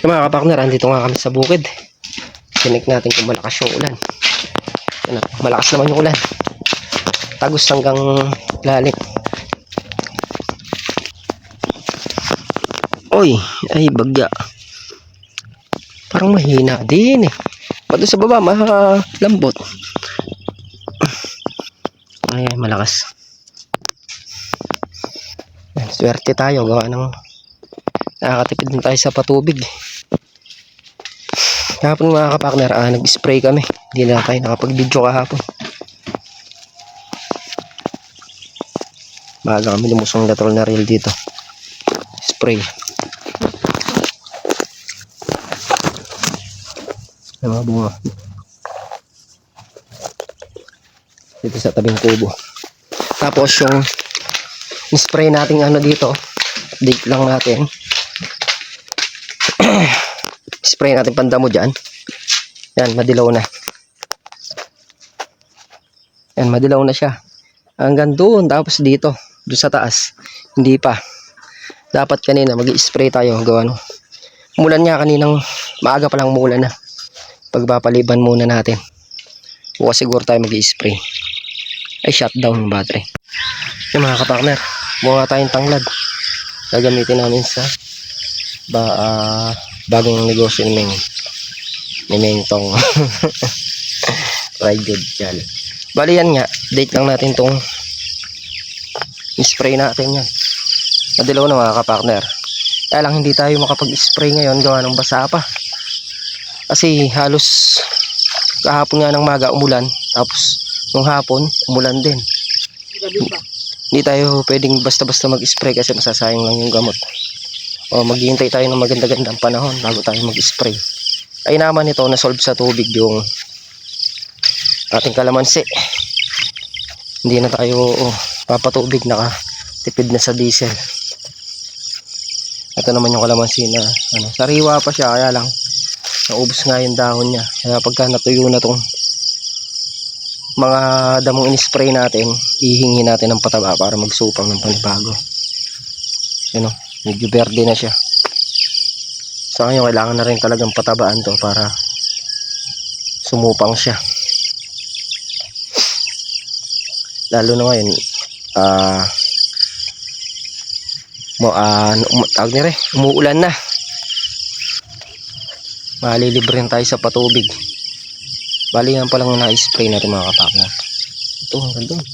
Yung mga kapakner, andito nga kami sa bukid. Tinik natin kung malakas yung ulan. Yan, malakas naman yung ulan. Tagos hanggang lalim. Oy, ay bagya. Parang mahina din eh. Pati sa baba, malambot. Ay, malakas. Swerte tayo, gawa ng nakakatipid din tayo sa patubig. Kahapon mga kapakner, nag-spray kami. Hindi na tayo nakapag-video kahapon. Maaga kami lumusong lateral na reel dito. Spray. Yung mga bunga. Dito sa tabing kubo. Tapos yung spray nating ano dito, dig lang natin. Spray natin pandamo dyan. Yan, madilaw na. Yan, madilaw na siya. Hanggang doon, tapos dito, doon sa taas. Hindi pa. Dapat kanina mag-i-spray tayo. Gawa no. Umulan nga kaninang maaga pa lang umulan na. Pagpapaliban muna natin. Bukas siguro tayo mag-i-spray. Ay, shutdown yung battery. Yung mga kapakner, buha tayong tanglad. Gagamitin namin sa bagong negosyo ni Meng Tong. Fried good dyan. Bali yan nga, date lang natin tong spray natin yan. Madilaw na mga kapakner. Kaya lang hindi tayo makapag-spray ngayon gawa ng basa pa. Kasi halos kahapon nga ng maga umulan. Tapos nung hapon umulan din. Hindi tayo pwedeng basta-basta mag-spray kasi masasayang lang yung gamot. O maghihintay tayo ng maganda-gandang panahon bago tayo mag-spray. Ay naman ito na-solve sa tubig yung ating kalamansi. Hindi na tayo papatubig, nakatipid na sa diesel. Ito naman yung kalamansi na sariwa pa siya, kaya lang naubos nga yung dahon niya. Kaya pagka natuyo na tong mga damong in-spray natin, ihingi natin ng pataba para magsupang ng panibago. Yun o, medyo verde na siya. So ngayon kailangan na rin talagang patabaan to para sumupang siya. Lalo na ngayon tawag nila umuulan na. Malilibre tayo sa patubig. Bali yan pa lang na-spray natin mga kapakner. Ito hanggang doon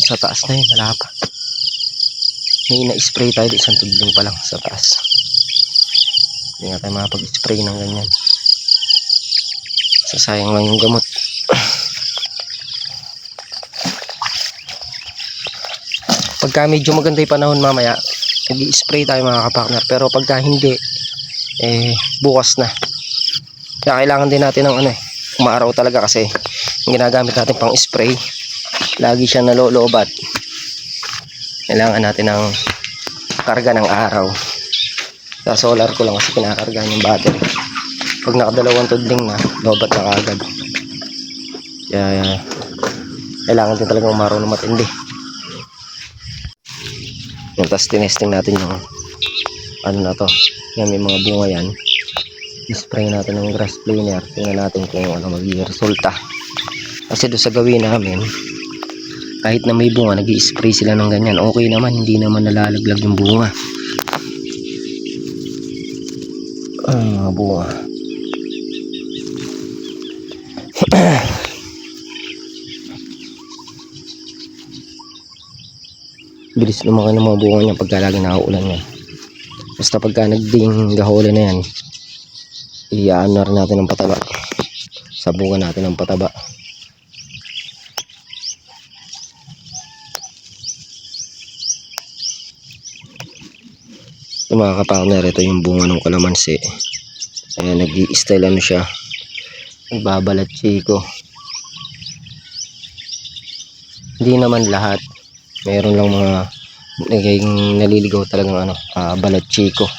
sa taas na yun, wala pa. May na-spray tayo isang tudling pa lang sa taas. Hindi nga tayo makapag-spray ng ganyan. Sasayang lang yung gamot. Pagka medyo maganda yung panahon mamaya, mag-i-spray tayo mga kapakner. Pero pagka hindi, bukas na. Kaya kailangan din natin ng umaaraw talaga kasi yung ginagamit natin pang spray, lagi siya nalolobat. Kailangan natin ng karga ng araw. Sa solar ko lang kasi pinakargahan yung battery. Pag nakadalawang tudling na, lobat na kagad. Kaya kailangan din talagang umaraw na matindi. Yung tapos tinesting natin yung na to. Yan, may mga bunga yan. I-spray natin ng grass cleaner. Tingnan natin kung magiging resulta. Kasi doon sa gawin namin, kahit na may bunga, nag-i-spray sila ng ganyan. Okay naman, hindi naman nalalaglag yung bunga. Mga bunga. Bilis lumaki ng mga bunga niya pagka lagi nakaulan niya. Basta pagka nagding gahuli na yan, i-ano rin natin ng pataba. Sabungan natin ng pataba. Yung mga kapakner, ito yung bunga ng kalamansi. Ayan, nag-i-style siya. Nagbabalat chiko. Hindi naman lahat. Mayroon lang mga naging naliligaw talagang balat chiko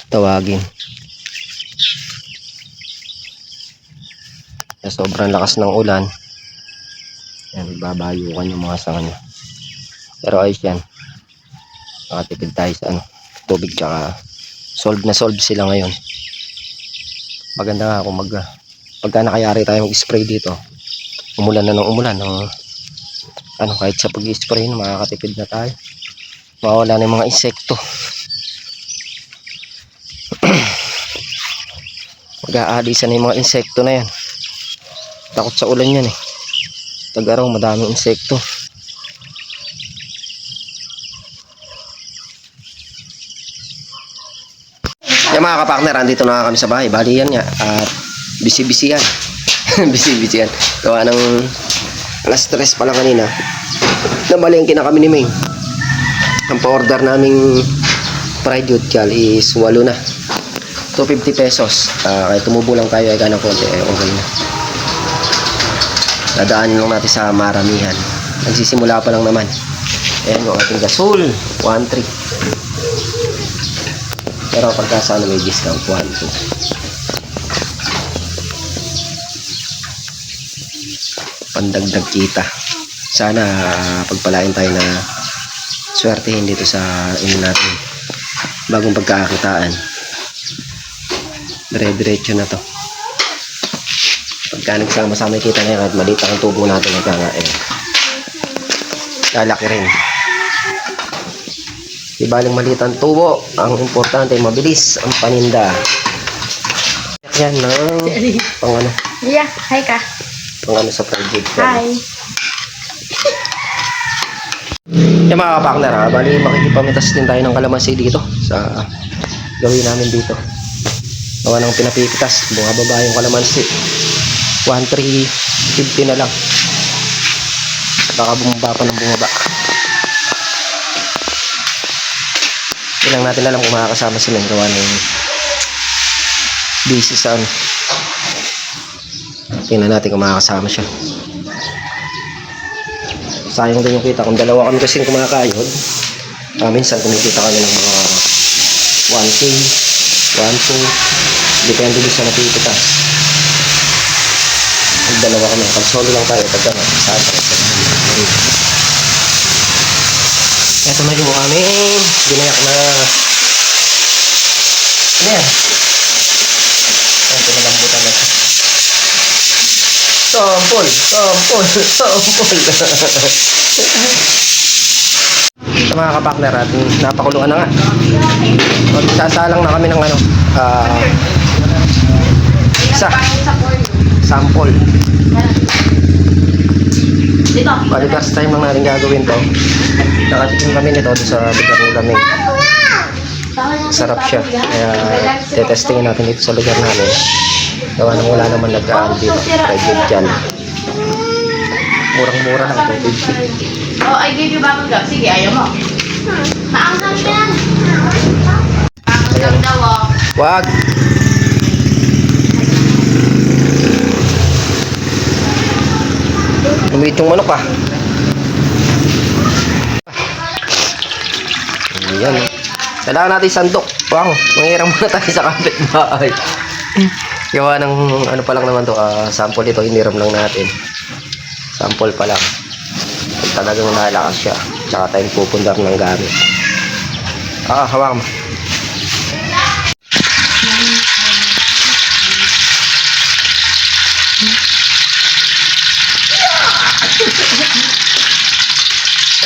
tawagin. Sa sobrang lakas ng ulan, yan, babayukan yung mga sanga niya. Pero ayos yan, nakatipid tayo sa tubig tsaka solve na solve sila ngayon. Maganda nga kung pagka nakayari tayo mag-spray dito, umulan na ng umulan, no? Ano, kahit sa pag-spray makakatipid na tayo, mawala na yung mga insekto. Mag-aalisan na yung mga insekto na yan. Takot sa ulan yan eh. Tag-araw madaming insekto. Yung mga kapartner, andito na kami sa bahay. Bali yan nga. At busy-busy yan. Busy-busy yan. Gawa ng alas 3 pa lang kanina. Namalengke na kami ni Ming. Ang pa-order naming fried yukyal is 8 na. 250 pesos. Kaya tumubo lang tayo ay ganang konti. Okay na. Dadaanin lang natin sa maramihan. Nagsisimula pa lang naman. Ayan yung ating gasol. 1.3. Pero pagka sana may discount 1.2. Pandagdag kita. Sana pagpalain tayo na swertehin dito sa natin. Bagong pagkakakitaan. Dire-diretso na to. Pagka nagsama-sama kita na yan at maliit ang tubo natin lalaki rin. Di baling maliit ang tubo, ang importante mabilis ang paninda. Yan ng pang ano. Yeah, hi ka. Pang ano sa project. Hi. Yung mga kapakner, bali makikipamitas din tayo ng kalamansi dito sa gawin namin dito. Gawa ng pinapipitas, bumababa yung kalamansi. 1,350 na lang. Baka bumaba pa ng bumaba. Hindi lang natin alam kung makakasama sila yung gawa ng busy sa ano. Tingnan natin kung makakasama siya. Sayang din yung kita kung dalawa kami kasi kumakayod. Minsan kumikita kami ng mga 1K, 1,2. Depende din sa napipitas. Pag dalawa kami, pag solo lang tayo, pag gano'n, saan tayo. Ito na yung aming binayak na ano yan? Ito na lambutan na siya. Sampol! Sa mga kapakner at napakulungan na nga. Magsasalang na kami ng ano, isa sample. Bali first time lang natin gagawin to. Nakatikim kami nito sa lugar ng Lamig. Sarap siya. Kaya tetestingin natin dito sa lugar namin. Gawa nang wala naman nagkaan dito. Private dyan. Murang-mura lang. 250. Oh, I gave you bubble gum. Sige, ayaw mo. Maangang yan. Maangang daw, oh. Wag! Lumiit yung manok ah. Ayan. Kailangan natin sandok. Wow, mangiram muna tayo sa kapitbahay. Gawa ng ano pa lang naman to, sample ito, hiniram lang natin. Sample pa lang. Talagang nalakas siya. Tsaka tayong pupundar ng gamit. Hawak mo.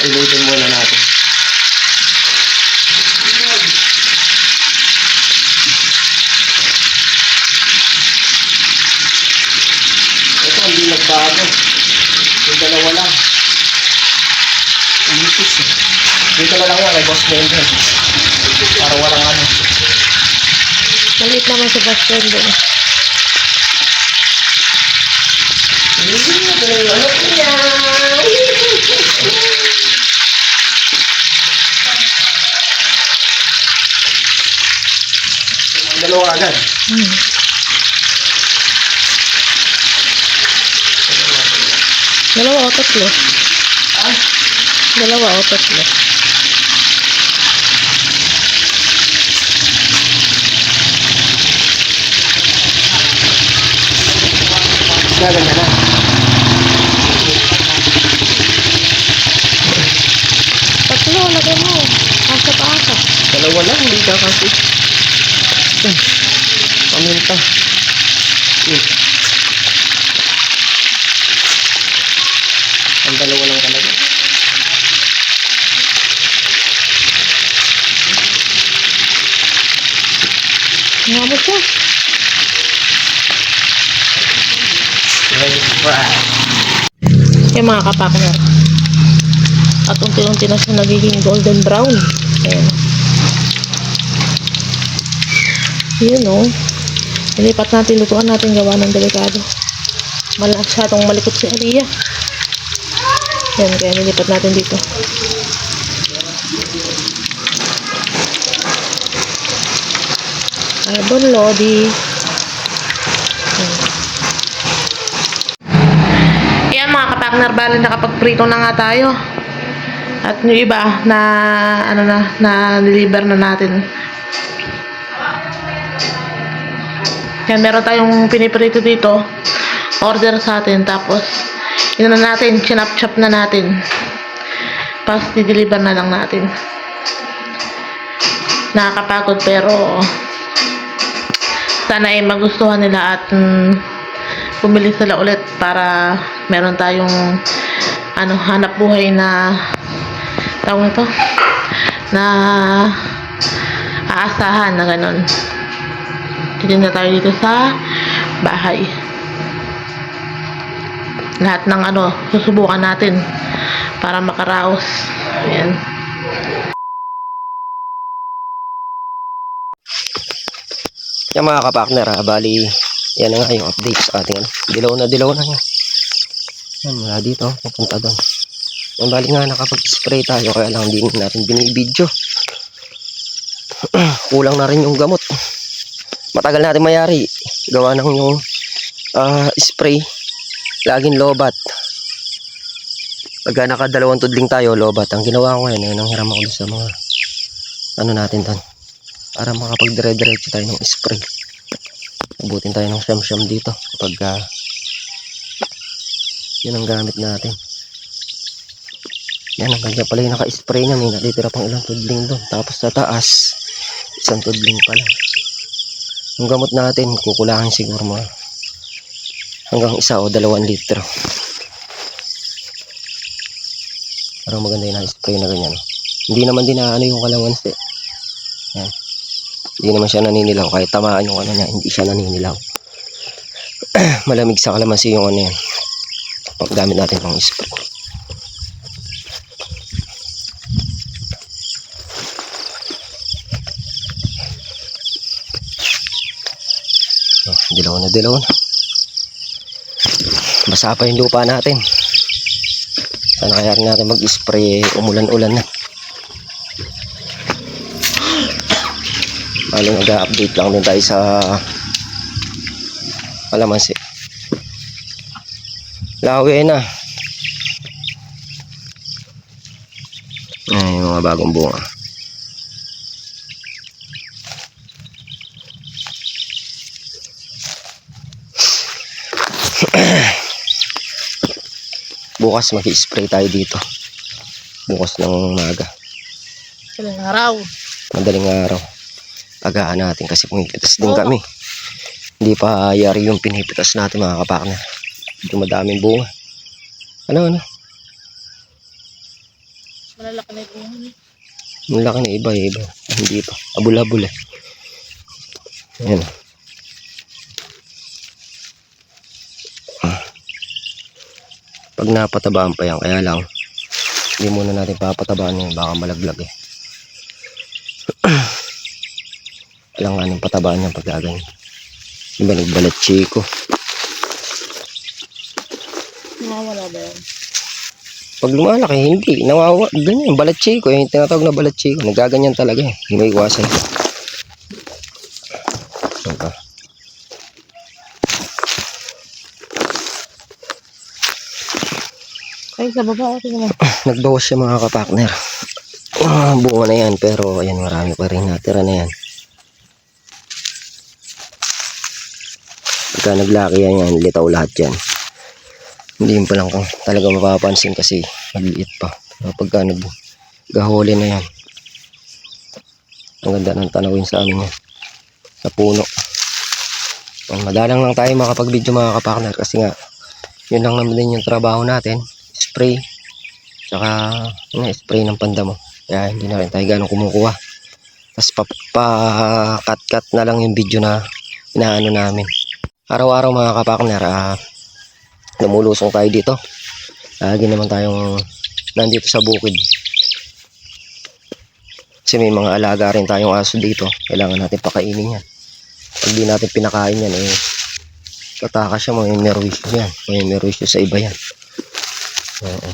Ilutin muna natin. Ito hindi nagbago. Yung dalawa lang. Umipis eh. Dito na lang yan kay Boss Bender. Para walang ano. Maliit naman si Boss Bender. Ito na yung ano niya. Dalawa agad. Dalawa o tatlo? Dalawa o tatlo? Gaganda na. Tatlo, lagay mo. Asa pa asa. Dalawa lang, hindi ka kasi. dalawa lang talaga. Ngamot siya. Yung mga kapakner. At unti-unti na siya nagiging golden brown. Ayan. Yun o. Ilipat natin, lutuan natin, gawa ng delikado. Masyadong malikot si Aliyah. Yan, kaya nilipat natin dito. Carbon Lodi. Yan mga kapakner, bali nakapag-prito na nga tayo. At yung iba na na-deliver na natin. Yan, meron tayong piniprito dito. Order sa atin, tapos yun na natin, chinap-chop na natin. Tapos di-deliver na lang natin. Nakakapagod pero sana ay magustuhan nila at bumili sila ulit para meron tayong hanap buhay na tawag ito na aasahan na ganun. Titignan tayo dito sa bahay. Lahat ng susubukan natin para makaraos. Ayan. Yan mga kapakner, bali yan na nga yung update sa ating dilaw na yan. Yan, mula dito papunta doon. Yan, bali nga nakapag-spray tayo kaya lang hindi natin binibidyo. Kulang na rin yung gamot. Matagal natin mayari gawa ng yung spray laging lobat. Pagka nakadalawang tudling tayo lobat, ang ginawa ko ngayon ang hiram ako sa mga natin doon para makapag-dire-diretso tayo ng spray. Abutin tayo ng siyam-siyam dito kapag yun ang gamit natin. Yan, ang ganda pala yung naka-spray niya. May natitira pang ilang tudling doon. Tapos sa taas, isang tudling pala. Yung gamot natin, kukulangan siguro mga hanggang 1 o 2 litro. Parang maganda yung naka-spray na ganyan. Hindi naman din yung kalamansi. Yan. Hindi naman siya naninilaw. Kahit tamaan yung niya, hindi siya naninilaw. Malamig sa kalamansi yung yan. Paggamit natin pang spray. Dilaw na. Basa pa yung lupa natin. Sana kaya rin natin mag-spray, umulan-ulan na. Bali nag-update lang din tayo sa kalamansi. Lawi na. Ay, yung mga bagong bunga. Bukas mag-spray tayo dito. Bukas ng umaga. Madaling araw. Agaan natin kasi pumipitas din kami. Hindi pa yari yung pinipitas natin mga kapakner. Medyo madaming bunga. Ano? Malalaki na ito. Malaki na iba. Hindi pa. Abul-abul eh. Ayan. Pag napatabaan pa yan, kaya lang hindi muna natin papatabaan yan, baka malaglag eh. Kailangan ng patabaan yan pag gaganyan. Diba nagbalat chiko? Nawawala ba yan? Pag lumalaki, hindi. Nawawa. Ganyan, balat chiko. Yung tinatawag na balat chiko. Nagaganyan talaga eh. Hindi may iwasan. Diba? Ay, sa baba. Nagbawas siya mga kapakner. Bunga na yan. Pero ayan, marami pa rin natira na yan. Pagka naglaki yan, litaw lahat yan. Hindi pa lang kung talaga mapapansin kasi magliit pa. Pero pagka naghahuli na yan, ang ganda ng tanawin sa amin yan. Sa puno. Madalang lang tayo makapag-video mga kapakner kasi nga yun lang naman din yung trabaho natin. spray. Tsaka spray ng pandamo. Kaya hindi na rin tayo ganong kumukuha. Tapos pa-cut-cut na lang yung video na inaano namin. Araw-araw mga kapakner, lumulusong tayo dito. Lagi naman tayong nandito sa bukid. Kasi may mga alaga rin tayong aso dito. Kailangan natin pakainin yan. Pag di natin pinakain yan, kataka siya, may merwisyo yan. May merwisyo sa iba yan. Oo.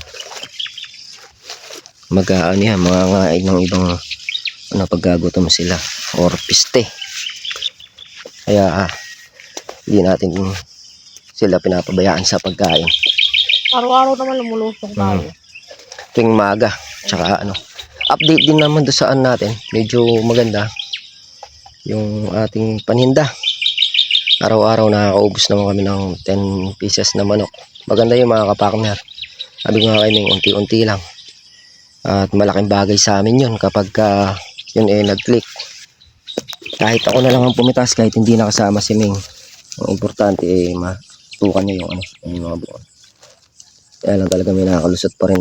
Mag-aano yan, mga ngain ng ibang paggagutom sila. Or piste. Kaya, hindi natin sila pinapabayaan sa pagkain. Araw-araw naman lumulusong tayo. Tuwing maga. Tsaka update din naman doon saan natin. Medyo maganda yung ating paninda. Araw-araw nakakaubos naman kami ng 10 pieces na manok. Maganda yung mga kapakner. Sabi nga kayo, unti-unti lang. At malaking bagay sa amin yun kapag yun nag-click. Kahit ako na lang ang pumitas, kahit hindi nakasama si Ming. Ang importante matukan niya yung mga buwan. Kaya lang talaga may nakakalusot pa rin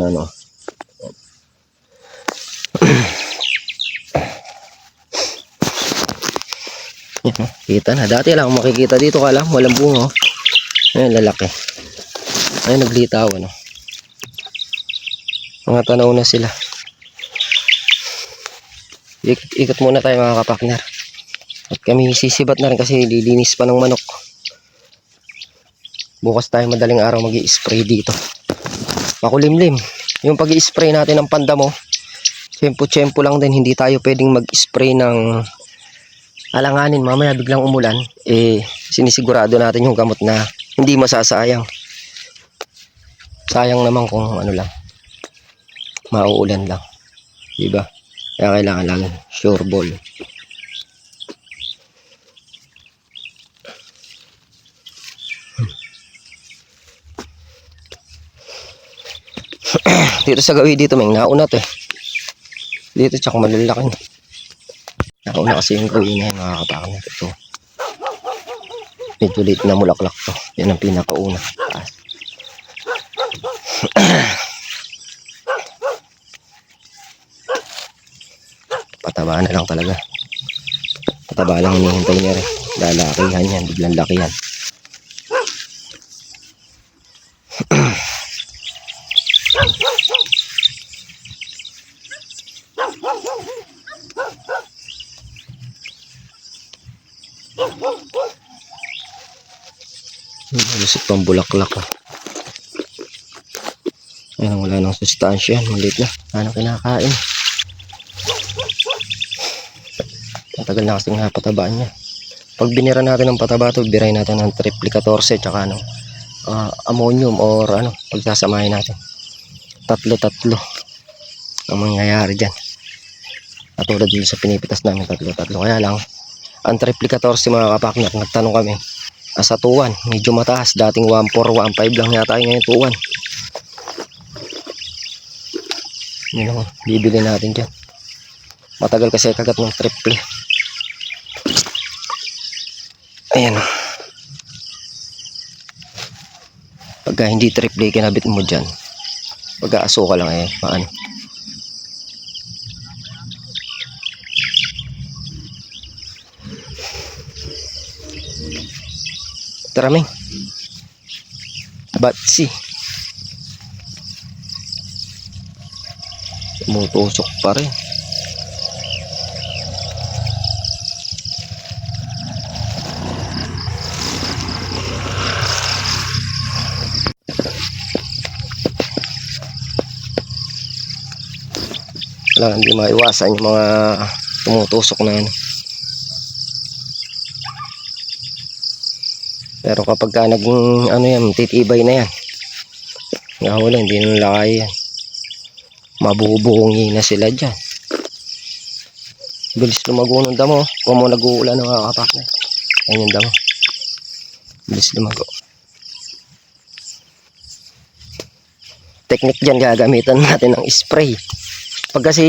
Kita na. Dati lang makikita dito, kala walang bunga. Ayun, lalaki. Ayun, naglitaw mga tanaw na sila. Ikot muna tayo mga kapakner. At kami sisibat na rin kasi lilinis pa ng manok. Bukas tayo madaling araw mag-i-spray dito. Makulimlim. Yung pag-i-spray natin ng pandamo, tsempo-tsempo lang din. Hindi tayo pwedeng mag-spray ng alanganin. Mamaya biglang umulan. Sinisigurado natin yung gamot na hindi masasayang. Sayang naman kung lang. Mauulan lang. Diba? Kaya kailangan lang sure ball. Dito sa gawi dito may nauna to dito tsaka malalaki nauna kasi yung gawi na yun mga kapakner. Ito medyo late na mulaklak to. Yan ang pinakauna. Pataba na lang talaga. Pataba lang hinihintay niya rin. Lalakihan yan, biglang laki yan. Lusot pang bulaklak Ayan, wala nang sustansya. Malit na. Anong kinakain? Matagal na kasing patabaan niya. Pag binira natin ng pataba to, biray natin ng triple 14 tsaka ammonium or pagsasamahin natin. Tatlo ang mangyayari dyan. Katulad dito sa pinipitas namin, tatlo. Kaya lang, ang triple 14 mga kapakner, nagtanong kami, sa 2-1, medyo mataas. Dating 1.4, 1.5 lang yata ngayon 2-1. Yun lang, bibili natin dyan. Matagal kasi kagat ng triple. Ayan. Pagka hindi triple, kinabit mo dyan. Pagka aso ka lang paano? Taraming. Batsi. Tumutusok pa rin. Wala, hindi maiwasan yung mga tumutusok na Pero kapag naging yan, titibay na yan. Wala, hindi na lakay yan. Mabubuhongi na sila dyan. Bilis lumago ng damo. Kung mo nag-uulan ng mga kapakner. Ayan yung damo. Bilis lumago. Technique dyan, gagamitan natin ng spray. Pag kasi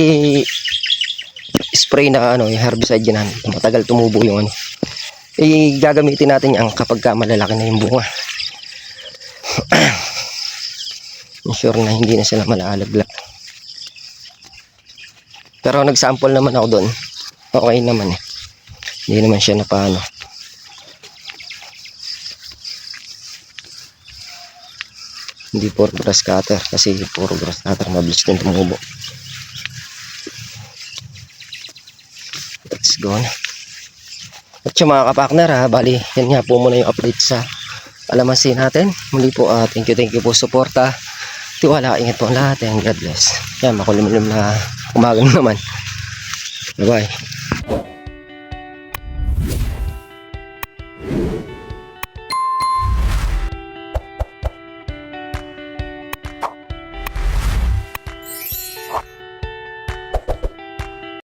spray na yung herbicide dyan, matagal tumubo yung gagamitin natin yan kapag malalaki na yung bunga. sure na hindi na sila malalaglag. Pero nag-sample naman ako doon. Okay naman eh. Hindi naman siya napaano. Hindi puro grass cutter kasi puro grass cutter mabilis din tumubo. Let's go na. At yung mga kapakner ha, bali yan nga po muna yung update sa kalamansi natin. Muli po thank you po suporta. Tiwala, ingat po ang lahat and God bless. Yan, makulimlim na umaga naman. Bye bye.